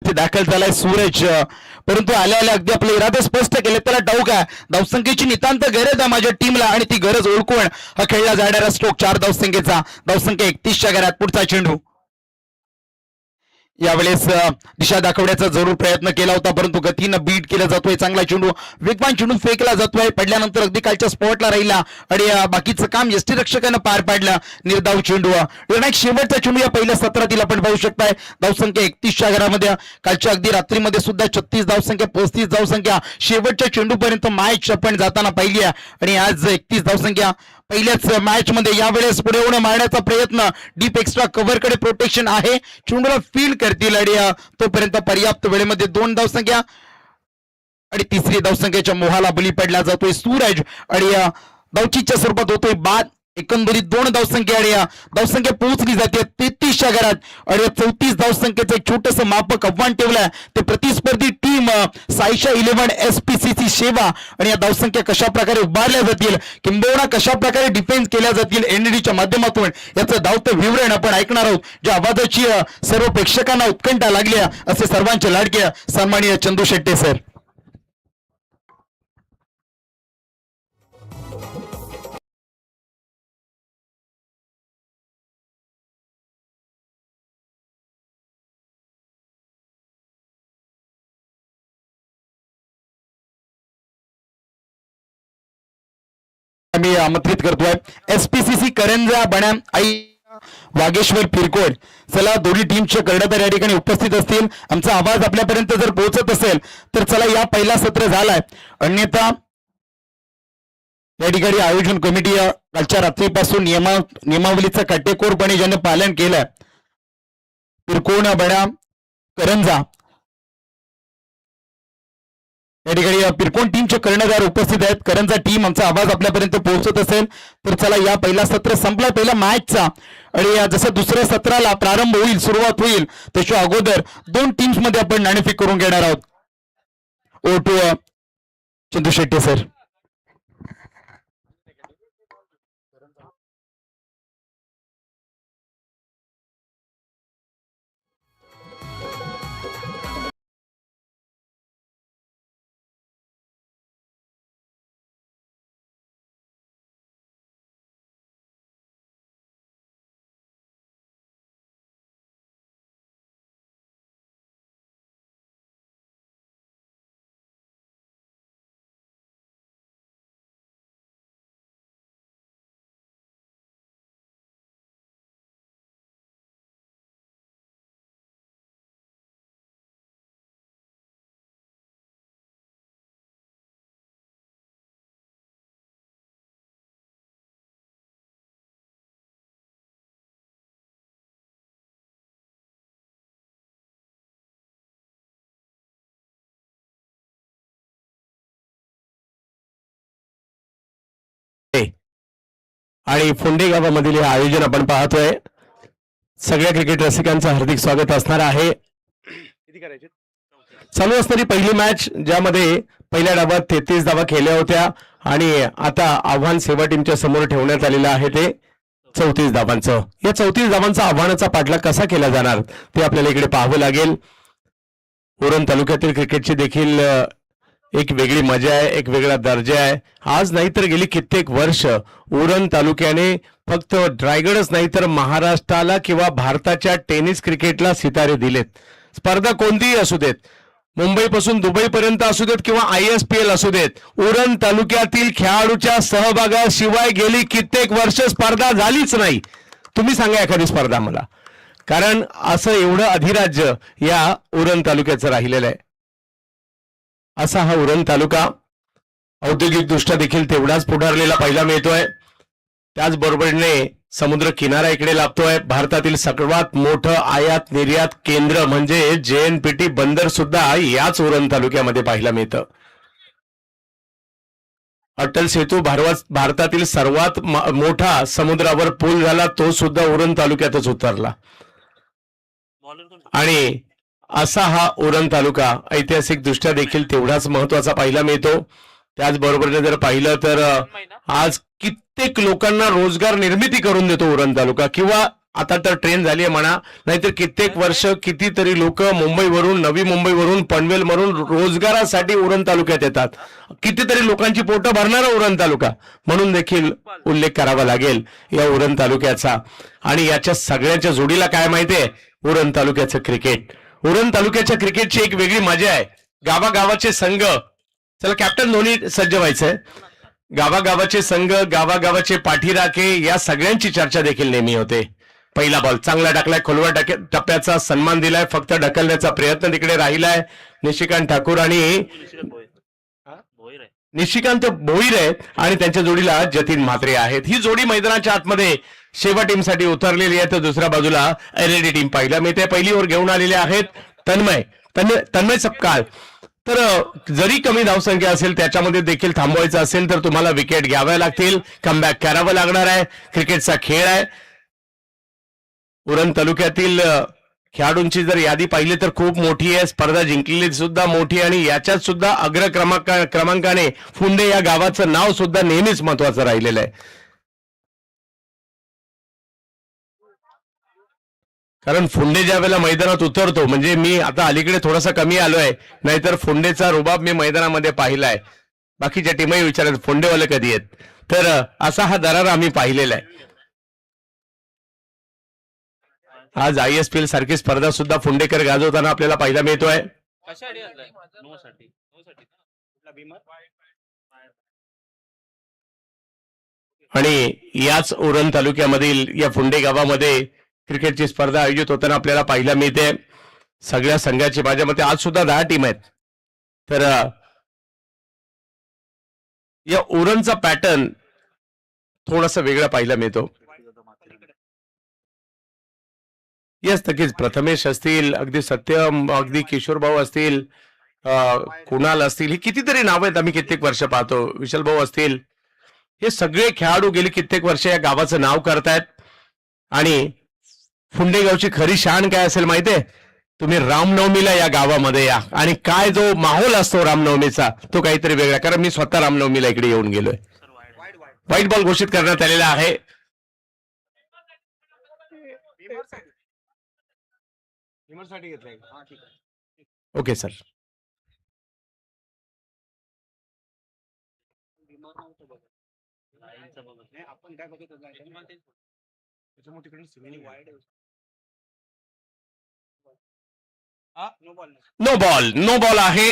दाखल झालाय सूरज परंतु आल्या अगदी आपले इरादे स्पष्ट केले त्याला डाऊक आहे धावसंख्येची नितांत गरज आहे माझ्या टीमला आणि ती गरज ओळखून हा खेळला जाणारा स्ट्रोक 4 धावसंख्येचा धावसंख्या 31च्या घरात पुढचा चेंडू यावेळेस दिशा दाखवण्याचा जरूर प्रयत्न केला होता परंतु गतीनं बीट केला जातोय चांगला चेंडू वेगवान चेंडू फेकला जातोय पडल्यानंतर अगदी कालच्या स्पॉटला राहिला आणि बाकीचं काम यष्टीरक्षकानं पार पाडलं निर्धाव चेंडू निर्णायक शेवटचा चेंडू या पहिल्या सत्रातील आपण पाहू शकताय धावसंख्या 31च्या घरामध्ये कालच्या अगदी रात्रीमध्ये सुद्धा 36 धावसंख्या 35 धावसंख्या शेवटच्या चेंडूपर्यंत मॅच आपण जाताना पाहिली आहे आणि आज 31 धावसंख्या पहिल्याच मॅच मध्ये यावेळेस पुढे येऊन मारण्याचा प्रयत्न डीप एक्स्ट्रा कव्हर कडे प्रोटेक्शन आहे चेंडूला फील्ड करतील आणि तोपर्यंत पर्याप्त वेळेमध्ये 2 धावसंख्या आणि तिसरी धावसंख्येच्या मोहाला बली पडला जातोय सूरज आणि धावचीच्या स्वरूपात होतोय बाद एकंदरीत 2 धावसंख्या आणि धावसंख्या पोहोचली जाते 33च्या घरात आणि 34 धावसंख्येचं एक छोटंसं मापक आव्हान ठेवलंय ते प्रतिस्पर्धी टीम साईशा 11 SPCC सेवा आणि या धावसंख्या कशा प्रकारे उभारल्या जातील किंबहुना कशा प्रकारे डिफेन्स केल्या जातील एनडीच्या माध्यमातून याचं धावतं विवरण आपण ऐकणार आहोत ज्या आवाजाची सर्व प्रेक्षकांना उत्कंठा लागली असे सर्वांचे लाडके सन्माननीय चंदू शेट्टे सर मी आमंत्रित करतोय SPCC करंजा बण्या आई वागेश्वर पिरकोड चला दोन्ही टीमचे कर्णधार या ठिकाणी उपस्थित असतील आमचा आवाज आपल्यापर्यंत जर पोहोचत असेल तर चला या पहिला सत्र झालाय अन्यथा या ठिकाणी आयोजन कमिटी कालच्या रात्रीपासून नियमावलीचं काटेकोरपणे ज्याने पालन केलंय पिरकोण बण्या करंजा या ठिकाणी पिरकोण टीमचे कर्णधार उपस्थित आहेत करंजा टीम आमचा आवाज आपल्यापर्यंत पोहोचत असेल तर चला या पहिला सत्र संपला पहिला मॅचचा आणि जसं दुसऱ्या सत्राला प्रारंभ होईल सुरुवात होईल त्याच्या अगोदर 2 टीम्स मध्ये आपण नाणेफेक करून घेणार आहोत over to Chandu Shette sir आणि फोंडे गावामधील हे आयोजन आपण पाहतोय. सगळ्या क्रिकेट रसिकांचं हार्दिक स्वागत असणार आहे. चालू असणारी पहिली मॅच ज्यामध्ये पहिल्या डावात 33 धावा खेळल्या होत्या आणि आता आव्हान सेवा टीमच्या समोर ठेवण्यात आलेलं आहे ते 34 धावांचं. या 34 धावांचा आव्हानाचा पाठलाग कसा केला जाणार ते आपल्याला इकडे पाहावं लागेल. उरण तालुक्यातील क्रिकेटची देखील एक वेगळी मजा आहे, एक वेगळा दर्जा आहे. आज नाही तर गेली कित्येक वर्ष उरण तालुक्याने फक्त रायगडच नाही तर महाराष्ट्राला किंवा भारताच्या टेनिस क्रिकेटला सितारे दिलेत. स्पर्धा कोणतीही असू देत, मुंबईपासून दुबईपर्यंत असू देत किंवा ISPL असू देत, उरण तालुक्यातील खेळाडूच्या सहभागाशिवाय गेली कित्येक वर्ष स्पर्धा झालीच नाही. तुम्ही सांगा एखादी स्पर्धा मला, कारण असं एवढं अधिराज्य या उरण तालुक्याचं राहिलेलं आहे. असा हा उरण तालुका औद्योगिक दृष्ट्या देखील तेवढाच पुढारलेला पाहायला मिळतोय. त्याचबरोबरीने समुद्र किनारा इकडे लाभतोय. भारतातील सर्वात मोठं आयात निर्यात केंद्र म्हणजे JNPT बंदर सुद्धा याच उरण तालुक्यामध्ये पाहायला मिळतं. अटल सेतू भारतातील सर्वात मोठा समुद्रावर पूल झाला, तो सुद्धा उरण तालुक्यातच उतरला. आणि असा हा उरण तालुका ऐतिहासिक दृष्ट्या देखील तेवढाच महत्वाचा पाहायला मिळतो. त्याचबरोबरीने जर पाहिलं तर आज कित्येक लोकांना रोजगार निर्मिती करून देतो उरण तालुका, किंवा आता तर ट्रेन झाली आहे म्हणा, नाहीतर कित्येक वर्ष कितीतरी लोक मुंबईवरून, नवी मुंबईवरून, पनवेलवरून रोजगारासाठी उरण तालुक्यात येतात. कितीतरी लोकांची पोटं भरणारा उरण तालुका म्हणून देखील उल्लेख करावा लागेल या उरण तालुक्याचा. आणि याच्या सगळ्याच्या जोडीला काय माहितीये, उरण तालुक्याचं क्रिकेट. उरण तालुक्याच्या क्रिकेटची एक वेगळी मजा आहे. गावागावाचे संघ, चला कॅप्टन धोनी सज्ज व्हायचंय. गावागावाचे संघ, गावागावाचे पाठीराखे, या सगळ्यांची चर्चा देखील नेहमी होते. पहिला बॉल चांगला टाकलाय, खोलवा टप्प्याचा सन्मान दिलाय, फक्त ढकलण्याचा प्रयत्न तिकडे राहिलाय. निशिकांत ठाकूर आणि निशिकांत भोईर आहेत आणि त्यांच्या जोडीला जतीन म्हात्रे आहेत. ही जोडी मैदानाच्या आतमध्ये सेवा टीमसाठी उतरलेली आहे. तर दुसऱ्या बाजूला LED टीम पाहिला मिळते. पहिली ओव्हर घेऊन आलेले आहेत तन्मय सपकाळ. तर जरी कमी धावसंख्या असेल त्याच्यामध्ये देखील थांबवायचं असेल तर तुम्हाला विकेट घ्याव्या लागतील, कमबॅक करावं लागणार आहे. क्रिकेटचा खेळ आहे. उरण तालुक्यातील खेळाडूंची जर यादी पाहिली तर खूप मोठी आहे. स्पर्धा जिंकलेली सुद्धा मोठी, आणि याच्यात सुद्धा अग्र क्रमांकाने फुंडे या गावाचं नाव सुद्धा नेहमीच महत्वाचं राहिलेलं आहे. कारण फुंडे ज्या वेळेला मैदानात उतरतो, म्हणजे मी आता अलीकडे थोडासा कमी आलोय, नाहीतर फुंडेचा रुबाब मी मैदानामध्ये पाहिलाय. बाकीच्या टीमही विचारत फुंडेवाले कधी आहेत, तर असा हा दरार आम्ही पाहिलेला आहे. आज ISPL सारखी स्पर्धा सुद्धा फुंडेकर गाजवताना आपल्याला पाहायला मिळतोय. आणि याच उरण तालुक्यामधील या फुंडे गावामध्ये क्रिकेटची स्पर्धा आयोजित होताना आपल्याला पाहायला मिळते. सगळ्या संघाची माझ्या मते आज सुद्धा 10 टीम आहेत. तर या उरणचा पॅटर्न थोडासा वेगळा पाहायला मिळतो. येस, नक्कीच प्रथमेश असतील, अगदी सत्यम, अगदी किशोर भाऊ असतील, कुणाल असतील, ही कितीतरी नाव आहेत आम्ही कित्येक वर्ष पाहतो. विशाल भाऊ असतील, हे सगळे खेळाडू गेली कित्येक वर्ष या गावाचं नाव करतायत. आणि फुंडे गावची खरी शान काय असेल माहितीये, तुम्ही रामनवमीला या गावामध्ये या, आणि काय जो माहोल असतो रामनवमीचा तो काहीतरी वेगळा. कारण मी स्वतः रामनवमीला इकडे येऊन गेलोय. व्हाईट बॉल घोषित करण्यात आलेला आहे. Okay sir. नो बॉल आहे.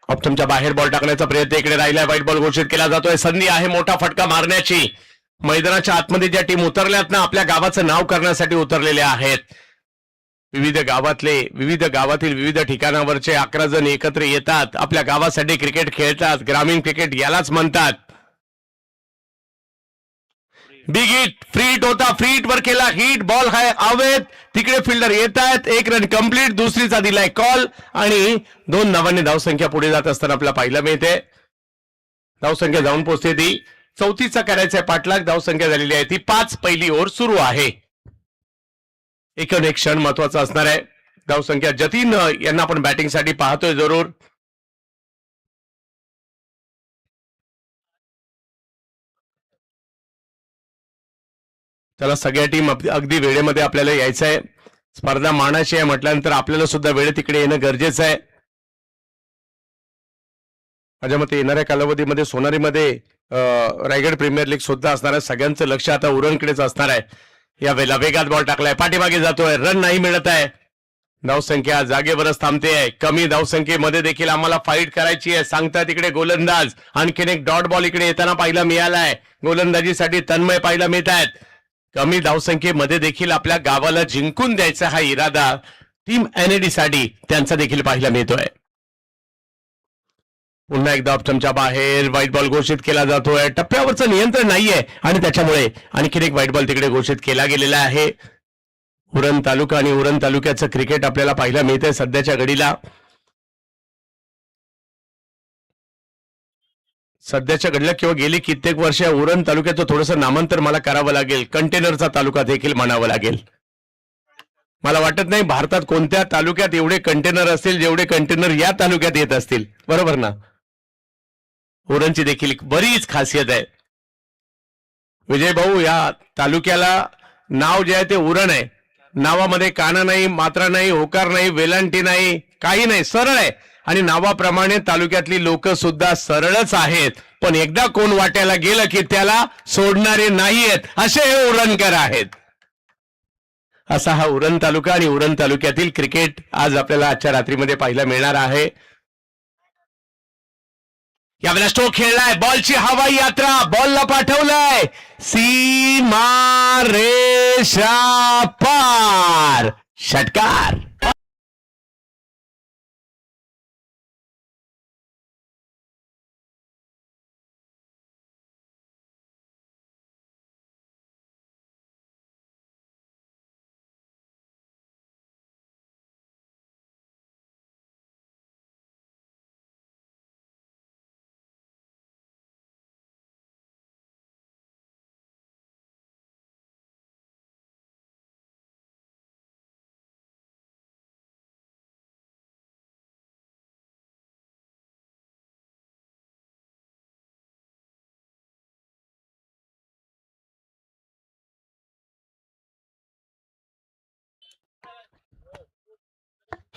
ऑप्शनच्या बाहेर बॉल टाकण्याचा प्रयत्न इकडे राहिलाय. व्हाईट बॉल घोषित केला जातोय. संधी आहे मोठा फटका मारण्याची. मैदानाच्या आतमध्ये ज्या टीम उतरल्यात ना, आपल्या गावाचं नाव करण्यासाठी उतरलेल्या आहेत. विविध गावातील विविध ठिकाणावरचे 11 जण एकत्र येतात, आपल्या गावासाठी क्रिकेट खेळतात. ग्रामीण क्रिकेट यालाच म्हणतात. बिग हिट, फ्री हिट होता, फ्री हिट वर केला, हिट बॉल हाय हवेत, तिकडे फिल्डर येत आहेत, एक रन कंप्लीट, दुसरीचा दिलाय कॉल आणि 2 धावांनी धावसंख्या पुढे जात असताना आपल्याला पाहायला मिळते. धावसंख्या जाऊन पोहोचते ती 34चा करायचा आहे पाठलाग, धावसंख्या झालेली आहे ती 5. पहिली ओव्हर सुरू आहे. एकूण एक क्षण महत्वाचा असणार आहे. धावसंख्या जतीन यांना आपण बॅटिंगसाठी पाहतोय जरूर. त्याला सगळ्या टीम अगदी वेळेमध्ये आपल्याला यायचं आहे. स्पर्धा मानाची आहे म्हटल्यानंतर आपल्याला सुद्धा वेळ तिकडे येणं गरजेचं आहे. माझ्या मते येणाऱ्या कालावधीमध्ये सोनारीमध्ये रायगड प्रीमियर लीग सुद्धा असणार आहे. सगळ्यांचं लक्ष आता उरणकडेच असणार आहे. या वेळेला वेगात बॉल टाकलाय, पाठीमागे जातोय, रन नाही मिळत आहे. धावसंख्या जागेवरच थांबते आहे. कमी धावसंख्येमध्ये देखील आम्हाला फाईट करायची आहे सांगतात तिकडे गोलंदाज. आणखीन एक डॉट बॉल इकडे येताना पाहायला मिळालाय. गोलंदाजीसाठी तन्मय पाहायला मिळत आहेत. कमी धावसंख्येमध्ये देखील आपल्या गावाला जिंकून द्यायचा हा इरादा टीम एनएडी साठी त्यांचा देखील पाहायला मिळतोय. पुन्हा एकदा ऑप्शनच्या बाहेर व्हाईट बॉल घोषित केला जातोय. टप्प्यावरचं नियंत्रण नाहीये आणि त्याच्यामुळे आणखीन एक व्हाईट बॉल तिकडे घोषित केला गेलेला आहे. उरण तालुका आणि उरण तालुक्याचं क्रिकेट आपल्याला पाहायला मिळतंय सध्याच्या घडीला. सध्याच्या घडीला किंवा गेली कित्येक वर्ष उरण तालुक्याचं थोडंसं नामांतर मला करावं लागेल. कंटेनरचा तालुका देखील म्हणावं लागेल. मला वाटत नाही भारतात कोणत्या तालुक्यात एवढे कंटेनर असतील जेवढे कंटेनर या तालुक्यात येत असतील. बरोबर ना. उरणची देखील बरीच खासियत आहे. विजय भाऊ, या तालुक्याला नाव जे आहे ते उरण आहे. नावामध्ये काना नाही, मात्रा नाही, होकार नाही, वेलांटी नाही, काही नाही, सरळ आहे. आणि नावाप्रमाणे तालुक्यातली लोक सुद्धा सरळच आहेत. पण एकदा कोण वाट्याला गेलं की त्याला सोडणारे नाहीयेत, असे हे उरणकर आहेत. असा हा उरण तालुका आणि उरण तालुक्यातील क्रिकेट आज आपल्याला आजच्या रात्रीमध्ये पाहायला मिळणार आहे. यावेळेला स्ट्रोक खेळलाय, बॉलची हवाई यात्रा, बॉलला पाठवलाय सीमा रेषा पार, षटकार.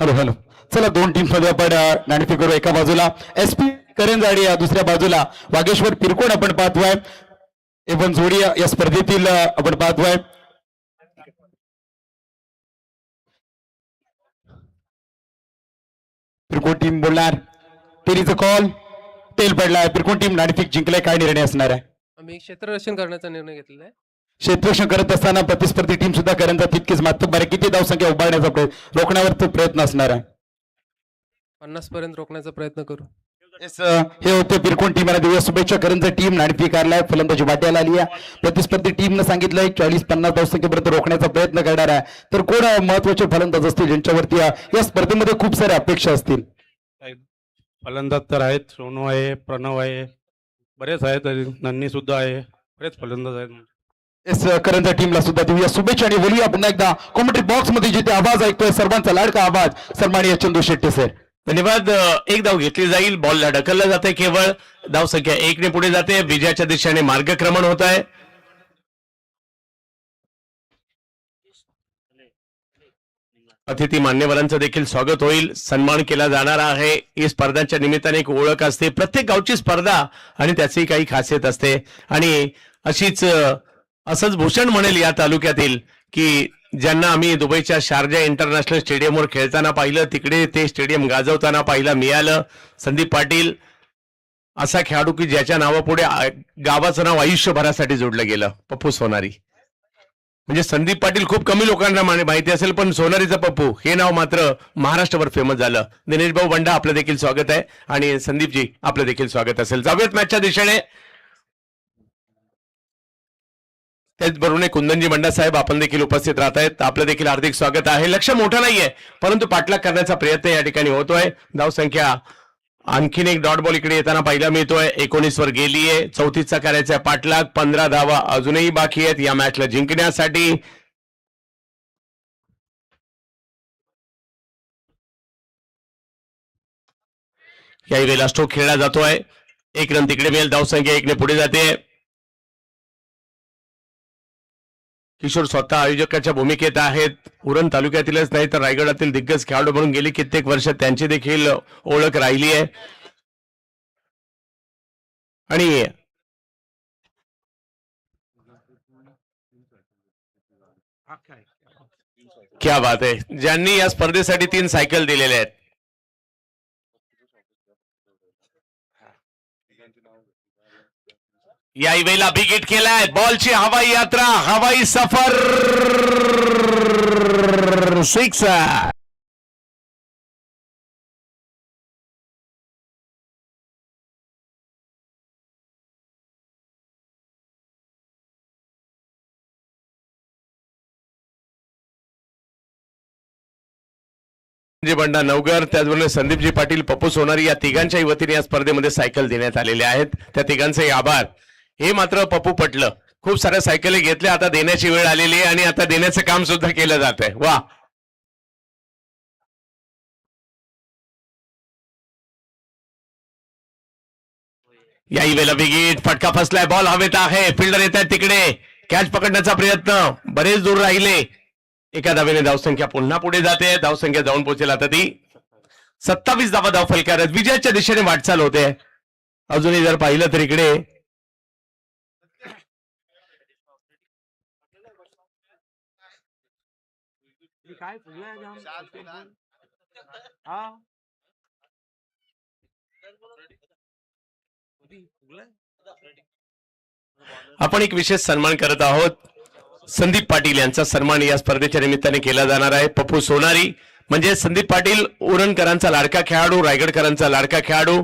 हॅलो हॅलो, चला 2 टीम मध्ये आपण नाणेफेक करू. एका बाजूला SP करंजाडी, दुसऱ्या बाजूला वागेश्वर पिरकोड आपण पाहतोय. एवन जोडी या स्पर्धेतील आपण पाहतोय. पिरकोड टीम बोलणार, तेरीचं कॉल, तेल पडलाय. पिरकोड टीम नाणेफेक जिंकलाय, काय निर्णय असणार आहे? आम्ही क्षेत्ररक्षण करण्याचा निर्णय घेतलेला आहे. क्षेत्ररक्षण करत असताना प्रतिस्पर्धी टीम सुद्धा करंजा तितकीच मातब्बर आहे. किती धावसंख्या उभारण्याचा रोखण्यावर तो प्रयत्न असणार आहे? 50 पर्यंत रोखण्याचा प्रयत्न करू. हे होते पिरकोण टीमला देऊया शुभेच्छा. करंजा टीम नाणेफेकारलाय, फलंदाजी वाट्याला आली आहे. प्रतिस्पर्धी टीमनं सांगितलंय 40-50 धावसंख्येपर्यंत रोखण्याचा प्रयत्न करणार आहे. तर कोण महत्वाचे फलंदाज असतील ज्यांच्यावरती या स्पर्धेमध्ये खूप साऱ्या अपेक्षा असतील? फलंदाज तर आहेत, सोनू आहे, प्रणव आहे, बरेच आहेत, नन्नी सुद्धा आहे, बरेच फलंदाज आहेत. करंजा टीमला सुद्धा देऊया शुभेच्छा आणि बोलूया पुन्हा एकदा कॉमेंट्री बॉक्स मध्ये जिथे आवाज ऐकतोय सर्वांचा लाडका आवाज सन्माननीय चंदू शेट्टी सर. धन्यवाद. एक धाव घेतली जाईल, बॉलला ढकललं जाते, केवळ धावसंख्या 1 ने पुढे जाते. विजयाच्या दिशेने मार्गक्रमण होत आहे. अतिथी मान्यवरांचं देखील स्वागत होईल, सन्मान केला जाणार आहे. ही स्पर्धांच्या निमित्ताने एक ओळख असते. प्रत्येक गावची स्पर्धा आणि त्याची काही खासियत असते आणि असंच भूषण म्हणेल या तालुक्यातील की ज्यांना आम्ही दुबईच्या शारजा इंटरनॅशनल स्टेडियमवर खेळताना पाहिलं, तिकडे ते स्टेडियम गाजवताना पाहायला मिळालं. संदीप पाटील असा खेळाडू की ज्याच्या नावापुढे गावाचं नाव आयुष्यभरासाठी जोडलं गेलं, पप्पू सोनारी. म्हणजे संदीप पाटील खूप कमी लोकांना माहिती असेल, पण सोनारीचं पप्पू हे नाव मात्र महाराष्ट्रभर फेमस झालं. दिनेश भाऊ बंडा आपलं देखील स्वागत आहे आणि संदीपजी आपलं देखील स्वागत असेल. जाऊयात मॅचच्या दिशेने. त्याचबरोबर कुंदनजी बंडा साहेब आपण देखील उपस्थित राहत आहेत. आपलं देखील हार्दिक स्वागत आहे. लक्ष मोठं नाहीये, परंतु पाठलाग करण्याचा प्रयत्न या ठिकाणी होतोय. धावसंख्या आणखीन एक डॉट बॉल इकडे येताना पाहायला मिळतोय. 19 वर गेलीये. 34चा करायचा पाठलाग. 15 धावा अजूनही बाकी आहेत या मॅचला जिंकण्यासाठी. याही वेळेला स्ट्रोक खेळला जातोय. 1 रन तिकडे मिळेल. धावसंख्या 1 ने पुढे जाते. किशोर स्वतः आयोजकाच्या भूमिकेत आहेत. उरण तालुक्यातीलच नाही तर रायगडातील दिग्गज खेळाडू म्हणून गेली कित्येक वर्ष त्यांची देखील ओळख राहिली आहे. आणि क्या बात आहे, ज्यांनी या स्पर्धेसाठी 3 सायकल दिलेल्या आहेत. याही वेळेला बिग हिट केलाय. बॉलची हवाई यात्रा, हवाई सफर, 6. बंडा नवगर, त्याचबरोबर संदीपजी पाटील, पप्पू सोनारी या तिघांच्याही वतीने या स्पर्धेमध्ये सायकल देण्यात आलेल्या आहेत. त्या तिघांचे आभार. हे मात्र पप्पू पटलं. खूप साऱ्या सायकली घेतल्या, आता देण्याची वेळ आलेली आहे आणि आता देण्याचं काम सुद्धा केलं जात आहे. वा. याही वेळेला बिगीट, फटका फसलाय, बॉल हवेत आहे, फिल्डर येत आहेत तिकडे, कॅच पकडण्याचा प्रयत्न, बरेच दूर राहिले. एका धावेने धावसंख्या पुन्हा पुढे जाते. धावसंख्या जाऊन पोहोचेल आता ती 27 धावा धाव फलकारात विजयाच्या दिशेने वाटचाल होते. अजूनही जर पाहिलं तर इकडे आपण एक विशेष सन्मान करत आहोत. संदीप पाटील यांचा सन्मान या स्पर्धेच्या निमित्ताने केला जाणार आहे. पप्पू सोनारी म्हणजे संदीप पाटील उरणकरांचा लाडका खेळाडू, रायगडकरांचा लाडका खेळाडू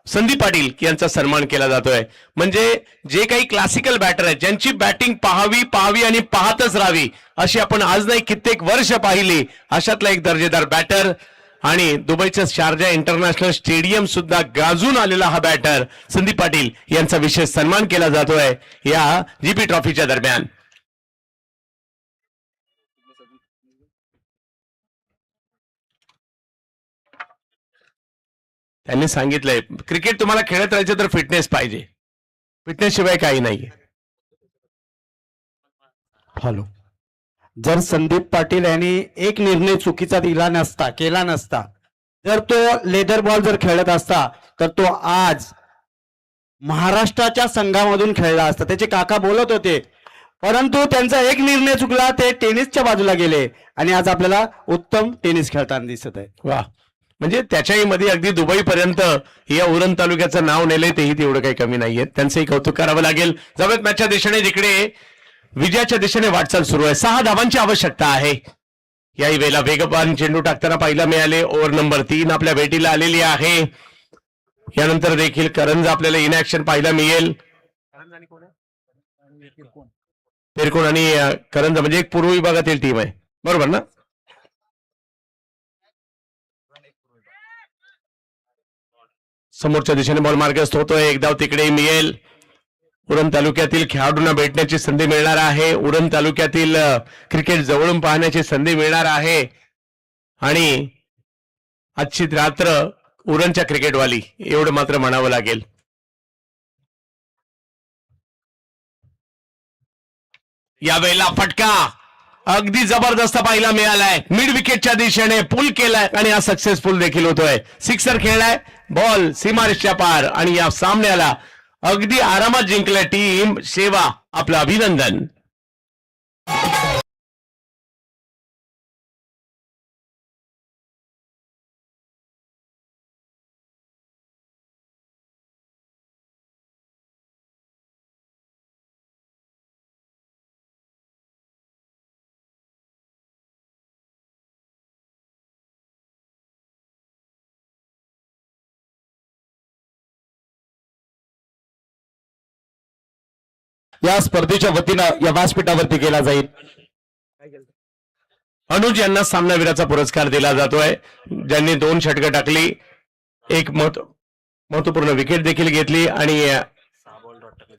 संदीप पाटील यांचा सन्मान केला जातोय. म्हणजे जे काही क्लासिकल बॅटर आहेत, ज्यांची बॅटिंग पाहावी आणि पाहतच राहावी अशी आपण आज नाही कित्येक वर्ष पाहिली, अशातला एक दर्जेदार बॅटर आणि दुबईचं शारजा इंटरनॅशनल स्टेडियम सुद्धा गाजून आलेला हा बॅटर संदीप पाटील यांचा विशेष सन्मान केला जातोय या जीपी ट्रॉफीच्या दरम्यान. त्यांनी सांगितलंय क्रिकेट तुम्हाला खेळत राहायचं तर फिटनेस पाहिजे, फिटनेस शिवाय काही नाही. हॅलो, जर संदीप पाटील यांनी एक निर्णय चुकीचा केला नसता, जर तो लेदर बॉल जर खेळत असता तर तो आज महाराष्ट्राच्या संघामधून खेळला असता. त्याचे काका बोलत होते, परंतु त्यांचा एक निर्णय चुकला, ते टेनिसच्या बाजूला गेले आणि आज आपल्याला उत्तम टेनिस खेळताना दिसत आहे. वा, म्हणजे त्याच्याही मध्ये अगदी दुबई पर्यंत या उरण तालुक्याचं नाव नेलंय, तेही तेवढं काही कमी नाहीये. त्यांचंही कौतुक करावं लागेल. जाऊयात मॅचच्या दिशेने, जिकडे विजयाच्या दिशेने वाटचाल सुरू आहे. 6 धावांची आवश्यकता आहे. याही वेळेला वेगवान चेंडू टाकताना पाहायला मिळाले. ओव्हर नंबर 3 आपल्या भेटीला आलेली आहे. यानंतर देखील करंज आपल्याला इन ऍक्शन पाहायला मिळेल. पेरकोण आणि करंज म्हणजे एक पूर्व विभागातील टीम आहे, बरोबर ना? समोरच्या दिशेने बॉल मार्गस्थ होतोय. एक धाव तिकडे मिळेल. उरण तालुक्यातील खेळाडूंना भेटण्याची संधी मिळणार आहे. उरण तालुक्यातील क्रिकेट जवळून पाहण्याची संधी मिळणार आहे. आणि आजची रात्र उरणच्या क्रिकेटवाली, एवढं मात्र म्हणावं लागेल. यावेळेला फटका अगदी जबरदस्त पाहायला मिळालाय. मिड विकेटच्या दिशेने पुल केलाय आणि हा सक्सेसफुल देखील होतोय. सिक्सर खेळलाय, बॉल सीमारेषच्या पार आणि या सामन्याला अगदी आरामात जिंकलाय टीम सेवा. आपलं अभिनंदन. या स्पर्धेच्या वतीनं या व्यासपीठावरती केला जाईल. अनुज यांना सामनावीराचा पुरस्कार दिला जातोय, ज्यांनी 2 षटकं टाकली, एक महत्वपूर्ण विकेट देखील घेतली आणि